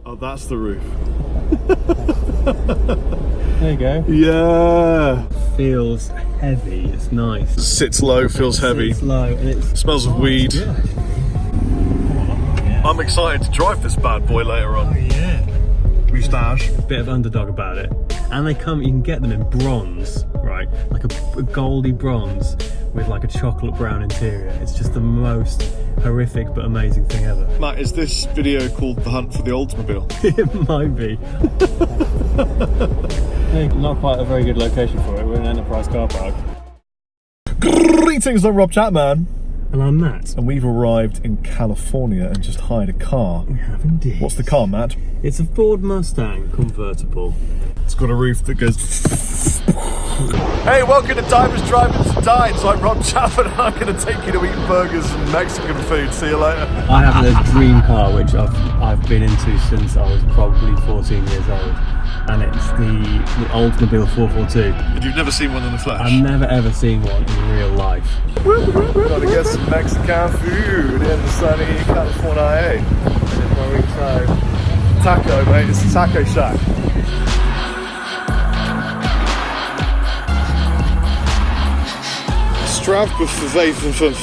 Oh, that's the roof. There you go. Yeah. Feels heavy, it's nice. Sits low, feels heavy. Sits low and it smells of weed. Yeah. I'm excited to drive this bad boy later on. Oh yeah. Moustache. Bit of underdog about it. And you can get them in bronze, right? Like a goldy bronze with like a chocolate brown interior. It's just the most horrific but amazing thing ever. Matt, is this video called The Hunt for the Oldsmobile? It might be. Not quite a very good location for it. We're in an enterprise car park. Greetings, I'm Rob Chapman. And I'm Matt. And we've arrived in California and just hired a car. We have indeed. What's the car, Matt? It's a Ford Mustang convertible. It's got a roof that goes... Hey, welcome to Divers, Drivers and Dines. I'm Rob Chapman and I'm going to take you to eat burgers and Mexican food. See you later. I have a dream car which I've been into since I was probably 14 years old. And it's the Oldsmobile 442. And you've never seen one in the flesh? I've never ever seen one in real life. Gotta get some Mexican food in the sunny California. Taco, mate. It's a taco shack. Straatbeverwijvend.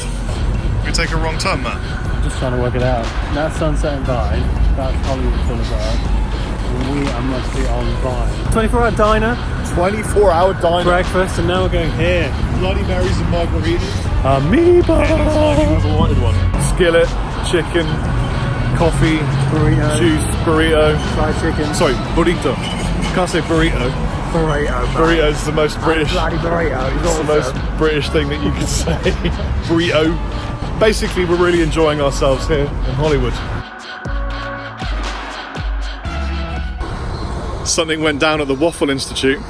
We take a wrong turn, Matt. I'm just trying to work it out. That's Sunset and Vine. That's Hollywood Boulevard. We must be on Vine. 24-hour diner. 24-hour diner. Breakfast, and now we're going here. Bloody Marys and margaritas. Amoeba. Whoever wanted one. Skillet, chicken, coffee, Burrito. juice, burrito. Fried chicken. Sorry, burrito. Can't say burrito. Burrito. Burrito is the most British. Bloody burrito. It's the most British thing that you can say. Burrito. Basically, we're really enjoying ourselves here in Hollywood. Something went down at the Waffle Institute.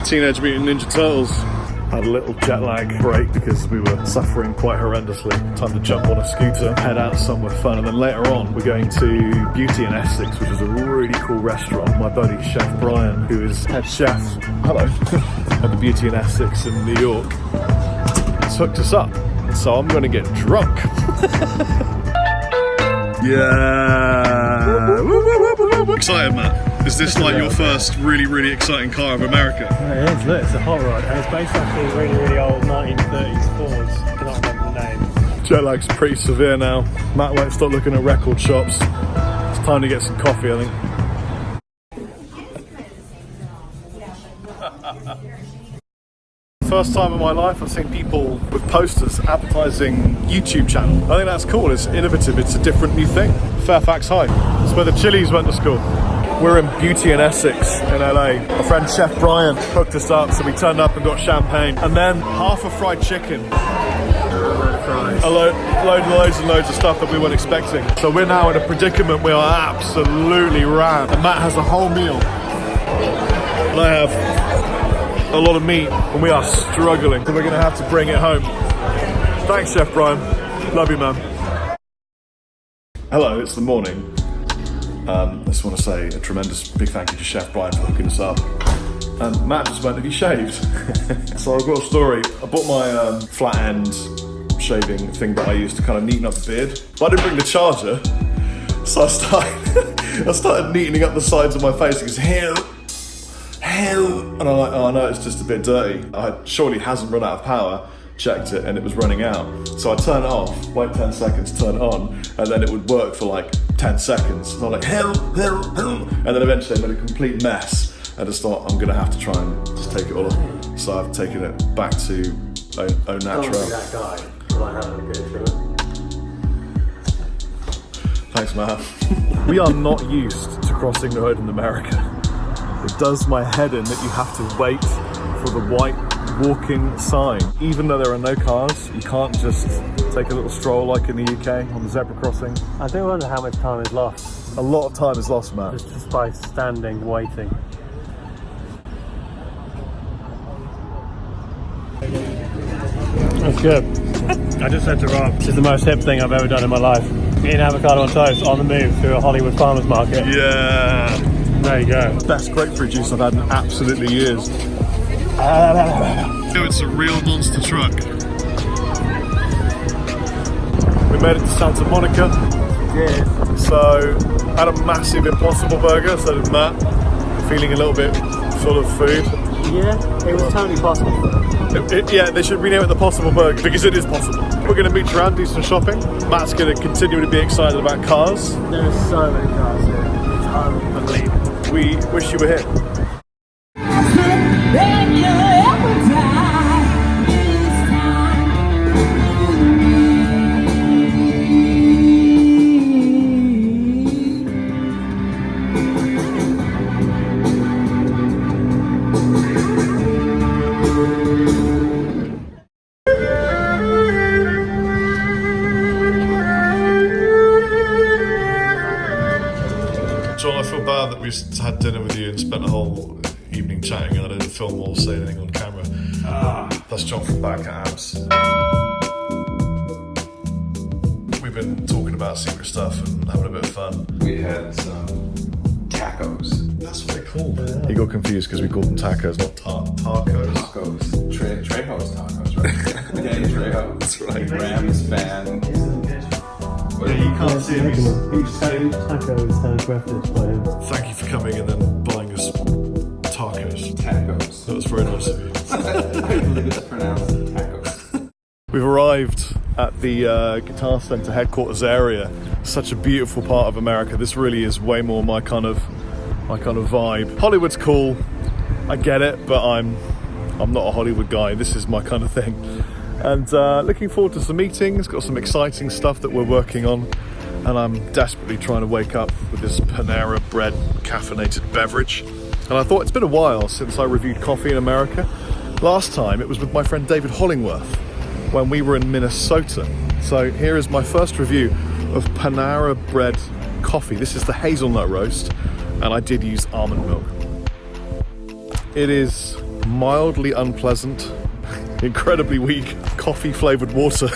Teenage Mutant Ninja Turtles. Had a little jet lag break because we were suffering quite horrendously. Time to jump on a scooter, head out somewhere fun, and then later on we're going to Beauty in Essex, which is a really cool restaurant. My buddy Chef Brian, who is head chef, hello, at the Beauty in Essex in New York, has hooked us up. So I'm going to get drunk. Yeah. Excited, Matt? Is this like your first really, really exciting car of America? It is, look, it's a hot rod, and it's basically really, really old 1930s Fords. I cannot remember the name. Jet lag's pretty severe now. Matt won't stop looking at record shops. It's time to get some coffee, I think. First time in my life I've seen people with posters advertising YouTube channel. I think that's cool, it's innovative, it's a different new thing. Fairfax High, it's where the Chili's went to school. We're in Beauty in Essex in LA. My friend Chef Brian hooked us up, so we turned up and got champagne. And then half a fried chicken. Loads and loads of stuff that we weren't expecting. So we're now in a predicament, we are absolutely rammed. And Matt has a whole meal. And I have a lot of meat, and we are struggling. So we're gonna have to bring it home. Thanks, Chef Brian. Love you, man. Hello, it's the morning. I just want to say a tremendous big thank you to Chef Brian for hooking us up. And Matt just went, have you shaved? So I've got a story. I bought my flat end shaving thing that I use to kind of neaten up the beard. But I didn't bring the charger. So I started neatening up the sides of my face. It goes, hell. And I'm like, oh no, it's just a bit dirty. I surely hasn't run out of power. Checked it and it was running out. So I turn it off, wait 10 seconds, turn it on, and then it would work for like 10 seconds. And I'm like, hell. And then eventually I made a complete mess. I just thought, I'm gonna have to try and just take it all off. So I've taken it back to au natural. That guy, will I have a good trimmer? Thanks, man. We are not used to crossing the road in America. It does my head in that you have to wait for the white walking sign. Even though there are no cars, you can't just take a little stroll like in the UK on the zebra crossing. I do wonder how much time is lost. A lot of time is lost, Matt. Just by standing, waiting. That's good. I just said to Rob, this is the most hip thing I've ever done in my life. Eating avocado on toast on the move through a Hollywood farmer's market. Yeah. There you go. Best grapefruit juice I've had in absolutely years. It's a real monster truck. We made it to Santa Monica. Cheers. So, had a massive Impossible Burger, so did Matt. Feeling a little bit full of food. Yeah, it was totally possible. Yeah, they should rename it the Possible Burger because it is possible. We're going to meet around, do some shopping. Matt's going to continue to be excited about cars. There are so many cars here. It's unbelievable. We wish you were here. John, I feel bad that we had dinner with you and spent a whole evening chatting and I didn't film or say anything on camera. That's John from BadCat Abs. We've been talking about secret stuff and having a bit of fun. We had some tacos. That's what they're called. Yeah. He got confused because we called them tacos, not tacos. Tacos. Trejo's tacos, right? Danny Trejo. That's right. Rams fan. Yeah, you can't see him. He's Tacos handcrafted by him. Thank you for coming and then buying us tacos. Tacos. That was very nice of you. I believe it's pronounced tacos. We've arrived at the Guitar Center headquarters area. Such a beautiful part of America. This really is way more my kind of vibe. Hollywood's cool, I get it, but I'm not a Hollywood guy. This is my kind of thing. And looking forward to some meetings. Got some exciting stuff that we're working on, and I'm desperately trying to wake up with this Panera Bread caffeinated beverage. And I thought it's been a while since I reviewed coffee in America. Last time it was with my friend David Hollingworth when we were in Minnesota. So here is my first review of Panera Bread coffee. This is the hazelnut roast, and I did use almond milk. It is mildly unpleasant, incredibly weak coffee flavored water.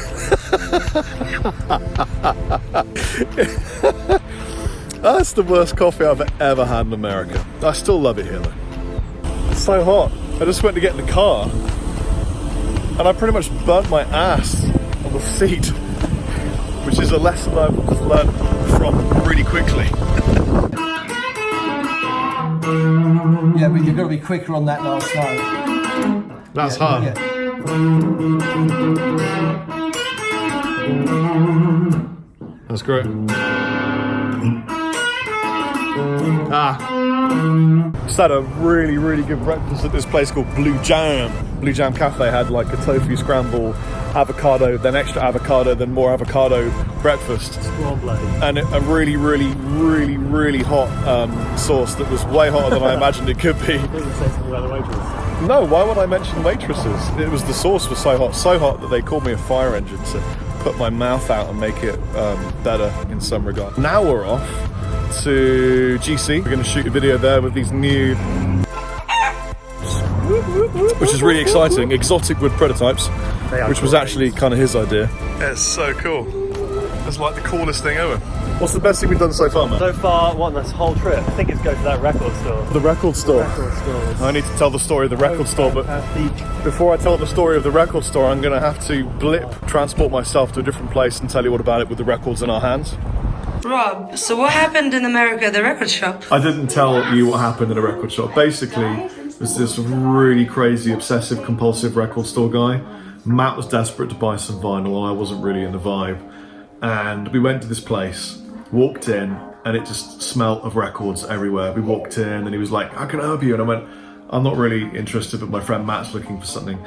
That's the worst coffee I've ever had in America. I still love it here though. It's so hot. I just went to get in the car and I pretty much burnt my ass on the seat, which is a lesson I've just learned from really quickly. Yeah, but you've got to be quicker on that last note. That's hard. Yeah. That's great. Just had a really, really good breakfast at this place called Blue Jam. Blue Jam Cafe had like a tofu scramble, avocado, then extra avocado, then more avocado breakfast. And a really, really, really, really hot sauce that was way hotter than I imagined it could be. Doesn't say something about the waitress. No, why would I mention waitresses? It was the sauce was so hot that they called me a fire engine to put my mouth out and make it better in some regard. Now we're off to GC. We're going to shoot a video there with these new, which is really exciting, exotic wood prototypes, which was actually kind of his idea. It's so cool. It's like the coolest thing ever. What's the best thing we've done so far, man? So far, what, this whole trip? I think it's go to that record store. The record store. I need to tell the story of the record store, but before I tell the story of the record store, I'm going to have to transport myself to a different place and tell you all about it with the records in our hands. Rob, so what happened in America at the record shop? I didn't tell you what happened in a record shop. Basically, there's this really crazy, obsessive, compulsive record store guy. Matt was desperate to buy some vinyl, and I wasn't really in the vibe. And we went to this place, walked in, and it just smelled of records everywhere. We walked in, and he was like, "How can I help you?" And I went, "I'm not really interested, but my friend Matt's looking for something."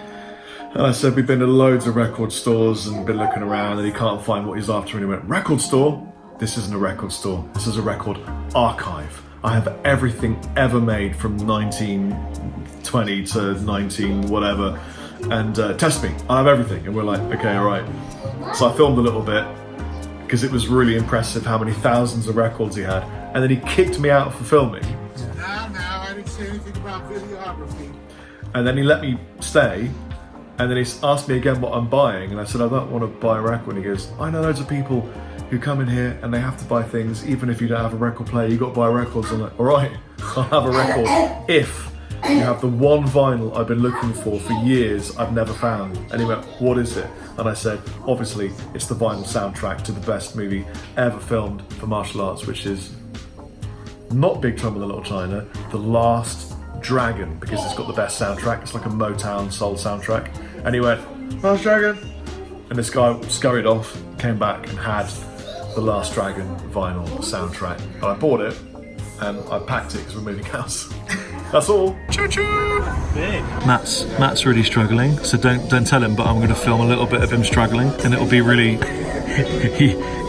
And I said, "We've been to loads of record stores and been looking around, and he can't find what he's after." And he went, "Record store? This isn't a record store. This is a record archive. I have everything ever made from 1920 to 19 whatever, and test me. I have everything." And we're like, "Okay, all right." So I filmed a little bit because it was really impressive how many thousands of records he had. And then he kicked me out for filming. No, I didn't say anything about videography. And then he let me stay. And then he asked me again what I'm buying. And I said, "I don't want to buy a record." And he goes, "I know loads of people who come in here and they have to buy things even if you don't have a record player. You got to buy records." I'm like, "All right, I'll have a record if you have the one vinyl I've been looking for years, I've never found. And he went, what is it? And I said, obviously, it's the vinyl soundtrack to the best movie ever filmed for martial arts, which is not Big Trouble in Little China, The Last Dragon, because it's got the best soundtrack. It's like a Motown soul soundtrack. And he went, Last Dragon? And this guy scurried off, came back and had the Last Dragon vinyl soundtrack. And I bought it and I packed it because we're moving house. That's all. Choo choo! Matt's really struggling, so don't tell him, but I'm going to film a little bit of him struggling, and it'll be really.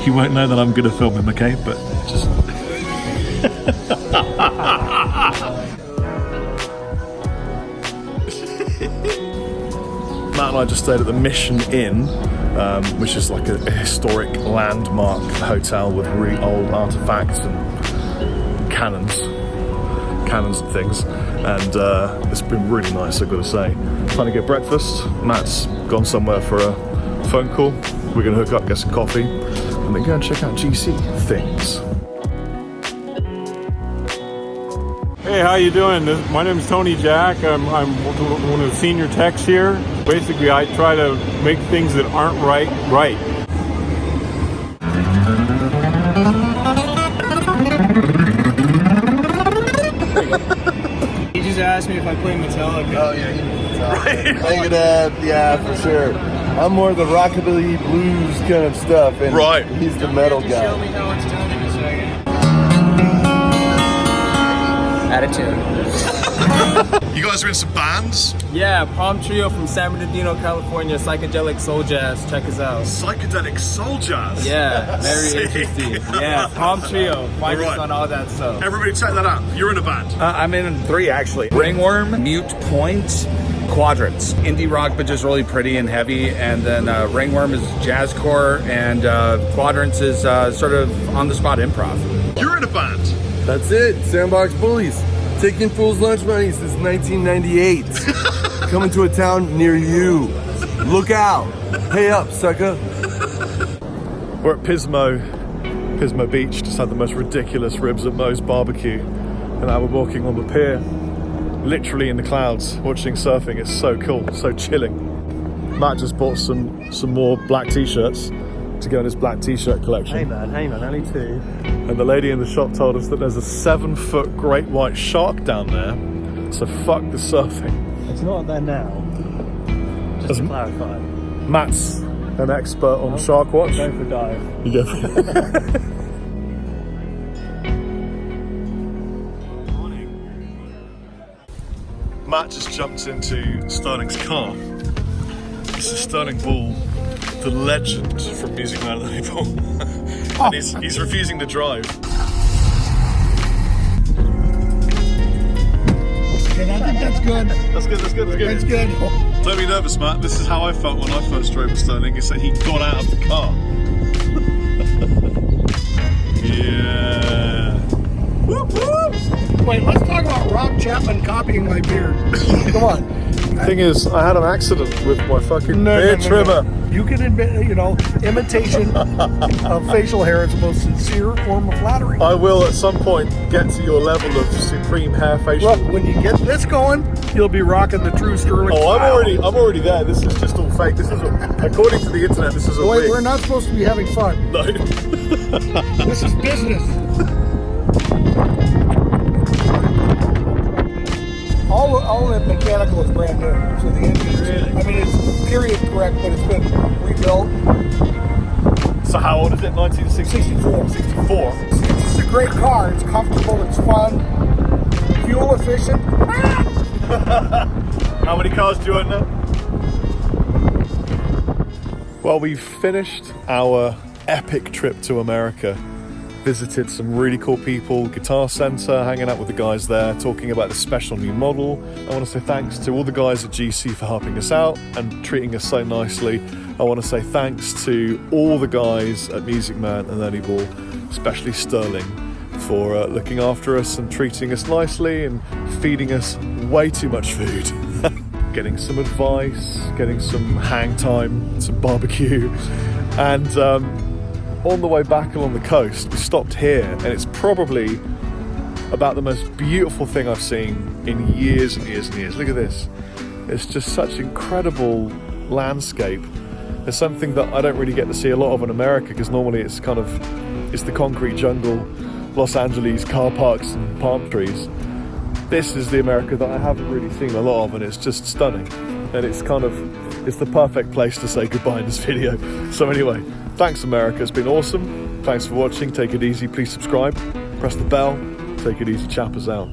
he won't know that I'm going to film him, okay? But just. Matt and I just stayed at the Mission Inn, which is like a historic landmark hotel with really old artifacts and cannons and things, and it's been really nice, I've got to say. Trying to get breakfast. Matt's gone somewhere for a phone call. We're going to hook up, get some coffee, and then go and check out GC things. Hey, how you doing? My name is Tony Jack. I'm one of the senior techs here. Basically, I try to make things that aren't right. He just asked me if I play Metallica. Oh yeah, Megadeth, yeah, for sure. I'm more the rockabilly blues kind of stuff, and he's the metal guy. Show me how it's done in a second. Attitude. You guys are in some bands? Yeah, Palm Trio from San Bernardino, California. Psychedelic soul jazz. Check us out. Psychedelic soul jazz? Yeah, very Sick. interesting. Yeah, Palm Trio. Find us on all that stuff. Everybody check that out. You're in a band. I'm in 3 actually. Ringworm, Mute Point, Quadrants. Indie rock, but just really pretty and heavy. And then Ringworm is jazzcore, and Quadrants is sort of on-the-spot improv. You're in a band. That's it, Sandbox Bullies. Taking fools' lunch money since 1998. Coming to a town near you. Look out. Pay up, sucker. We're at Pismo Beach, just had the most ridiculous ribs at Moe's barbecue. And now we're walking on the pier, literally in the clouds, watching surfing. It's so cool, so chilling. Matt just bought some more black t-shirts to go in his black t-shirt collection. Hey man, only 2. And the lady in the shop told us that there's a 7-foot great white shark down there, so fuck the surfing. It's not there now. Just to clarify. Matt's an expert on shark watch. Go for a dive. You go for Matt just jumped into Sterling's car. This is Sterling Ball, the legend from Music Man and the People. And he's refusing to drive. And I think that's good. That's good. That's good. Don't be nervous, Matt. This is how I felt when I first drove with Sterling, is that he got out of the car. Yeah. Whoop, whoop. Wait, let's talk about Rob Chapman copying my beard. Come on. Thing is, I had an accident with my fucking beard trimmer. You can admit, imitation of facial hair is the most sincere form of flattery. I will at some point get to your level of supreme hair facial. Look, when you get this going, you'll be rocking the true Sterling Oh, style. I'm already there. This is just all fake. This is, according to the internet, this is a Wait, wig. we're not supposed to be having fun. No. This is business. All the mechanical is brand new. So the engine, I mean, it's period correct, but it's been rebuilt. So how old is it? 1964. 64. It's a great car. It's comfortable. It's fun. Fuel efficient. How many cars do you own now? Well, we've finished our epic trip to America. Visited some really cool people, Guitar Center, hanging out with the guys there, talking about the special new model. I want to say thanks to all the guys at GC for helping us out and treating us so nicely. I want to say thanks to all the guys at Music Man and Ernie Ball, especially Sterling, for looking after us and treating us nicely and feeding us way too much food. Getting some advice, getting some hang time, some barbecue, and on the way back along the coast, we stopped here, and it's probably about the most beautiful thing I've seen in years and years and years. Look at this. It's just such incredible landscape. It's something that I don't really get to see a lot of in America, because normally it's the concrete jungle, Los Angeles car parks and palm trees. This is the America that I haven't really seen a lot of, and it's just stunning. And it's the perfect place to say goodbye in this video. So anyway, thanks America, it's been awesome. Thanks for watching, take it easy, please subscribe, press the bell, take it easy, Chappers out.